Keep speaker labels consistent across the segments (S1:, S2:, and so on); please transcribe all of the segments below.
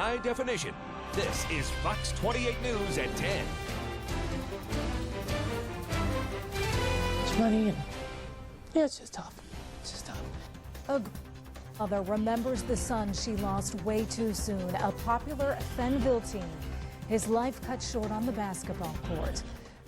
S1: high definition. This is Fox 28 News at 10.
S2: It's money, and yeah, it's just tough. It's just tough.
S3: A mother remembers the son she lost way too soon, a popular Fenville teen. His life cut short on the basketball court.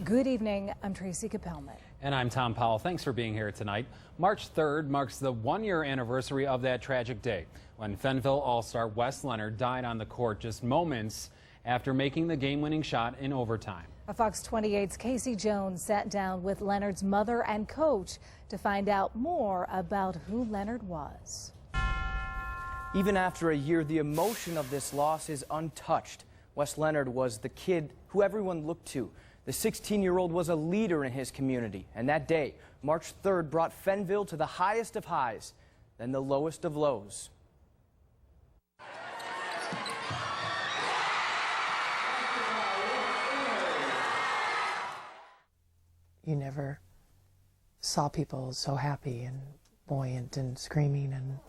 S3: Good evening, I'm Tracy Capelman.
S4: And I'm Tom Powell. Thanks for being here tonight. March 3rd marks the one-year anniversary of that tragic day when Fenville All-Star Wes Leonard died on the court just moments after making the game-winning shot in overtime.
S3: Fox 28's Casey Jones sat down with Leonard's mother and coach to find out more about who Leonard was.
S5: Even after a year, the emotion of this loss is untouched. Wes Leonard was the kid who everyone looked to. The 16-year-old was a leader in his community, and that day, March 3rd, brought Fenville to the highest of highs, then the lowest of lows.
S2: You never saw people so happy and buoyant and screaming, and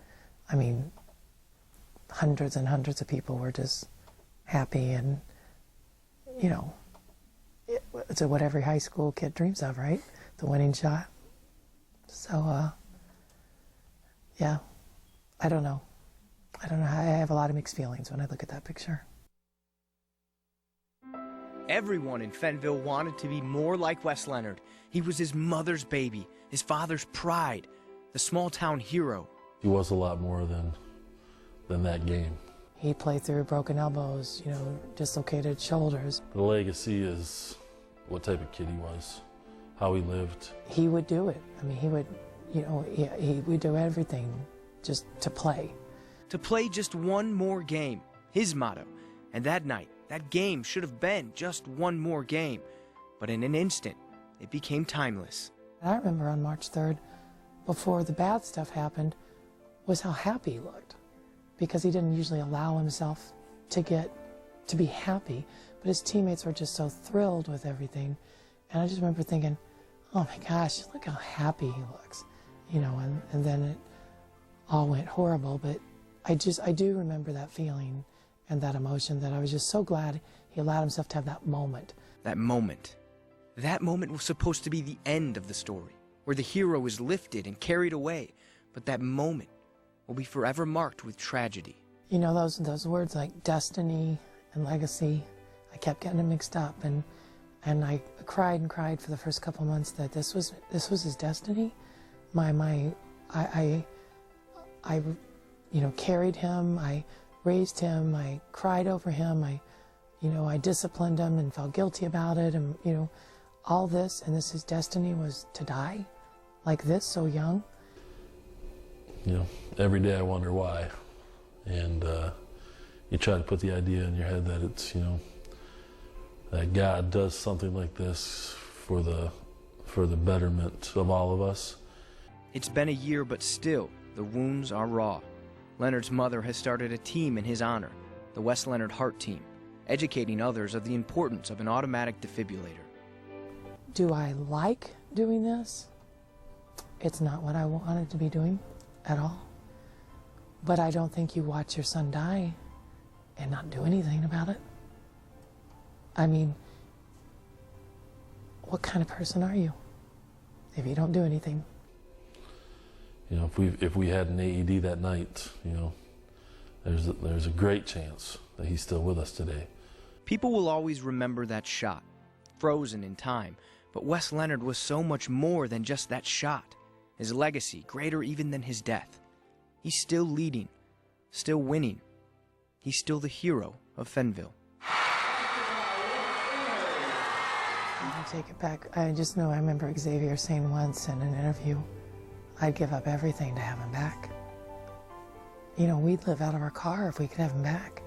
S2: I mean, hundreds and hundreds of people were just happy, and you know, it's what every high school kid dreams of, right? The winning shot. So, yeah, I don't know. I have a lot of mixed feelings when I look at that picture.
S5: Everyone in Fenville wanted to be more like Wes Leonard. He was his mother's baby, his father's pride, the small-town hero.
S6: He was a lot more than that game.
S2: He played through broken elbows, you know, dislocated shoulders.
S6: The legacy is what type of kid he was, how he lived.
S2: He would do it. I mean, he would, you know, he would do everything just to play.
S5: To play just one more game, his motto. And that night, that game should have been just one more game. But in an instant, it became timeless.
S2: I remember on March 3rd, before the bad stuff happened, was how happy he looked. Because he didn't usually allow himself to be happy, but his teammates were just so thrilled with everything. And I just remember thinking, oh my gosh, look how happy he looks. You know, and then it all went horrible, but I do remember that feeling and that emotion, that I was just so glad he allowed himself to have that moment.
S5: That moment. That moment was supposed to be the end of the story, where the hero is lifted and carried away. But that moment will be forever marked with tragedy.
S2: You know, those words like destiny and legacy, I kept getting them mixed up, and I cried and cried for the first couple months that this was his destiny. I you know, carried him, I raised him, I cried over him, I disciplined him and felt guilty about it, and you know, all this, and his destiny was to die like this, so young.
S6: You know, every day I wonder why, and you try to put the idea in your head that it's, you know, that God does something like this for the betterment of all of us.
S5: It's been a year, but still, the wounds are raw. Leonard's mother has started a team in his honor, the Wes Leonard Heart Team, educating others of the importance of an automatic defibrillator.
S2: Do I like doing this? It's not what I wanted to be doing at all. But I don't think you watch your son die and not do anything about it. I mean, what kind of person are you if you don't do anything?
S6: You know, if we had an AED that night, you know, there's a great chance that he's still with us today.
S5: People will always remember that shot, frozen in time. But Wes Leonard was so much more than just that shot. His legacy, greater even than his death. He's still leading, still winning. He's still the hero of Fenville.
S2: I take it back. I just know I remember Xavier saying once in an interview, I'd give up everything to have him back. You know, we'd live out of our car if we could have him back.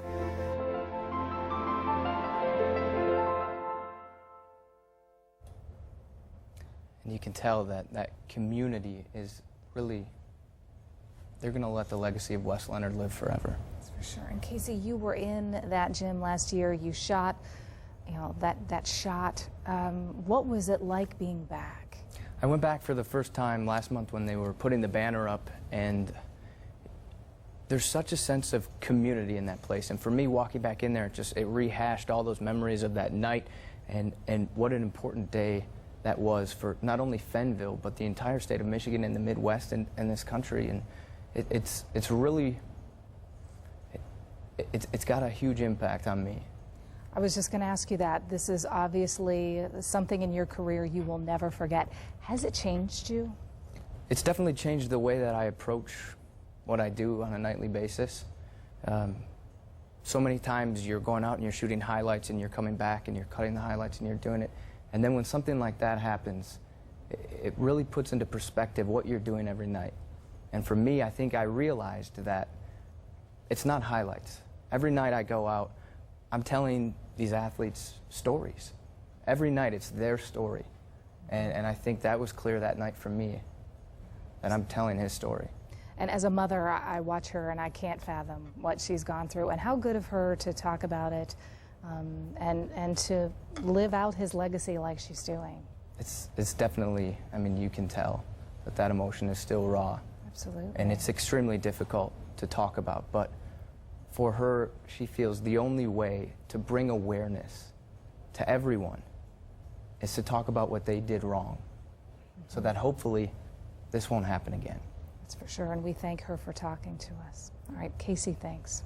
S5: And you can tell that that community is really, they're going to let the legacy of Wes Leonard live forever.
S3: That's for sure. And Casey, you were in that gym last year. You shot, you know, that shot. What was it like being back?
S5: I went back for the first time last month when they were putting the banner up, and there's such a sense of community in that place. And for me, walking back in there, it rehashed all those memories of that night, and what an important day that was for not only Fennville, but the entire state of Michigan and the Midwest and this country. And it's really, it's got a huge impact on me.
S3: I was just going to ask you that. This is obviously something in your career you will never forget. Has it changed you?
S5: It's definitely changed the way that I approach what I do on a nightly basis. So many times you're going out and you're shooting highlights and you're coming back and you're cutting the highlights and you're doing it. And then when something like that happens, it really puts into perspective what you're doing every night. And for me, I think I realized that it's not highlights. Every night I go out, I'm telling these athletes stories. Every night it's their story. And I think that was clear that night for me, that I'm telling his story.
S3: And as a mother, I watch her and I can't fathom what she's gone through, and how good of her to talk about it and to live out his legacy like she's doing.
S5: It's definitely, I mean, you can tell that emotion is still raw.
S3: Absolutely.
S5: And it's extremely difficult to talk about, but for her, she feels the only way to bring awareness to everyone is to talk about what they did wrong, so that hopefully this won't happen again.
S3: That's for sure, and we thank her for talking to us. All right, Casey, thanks.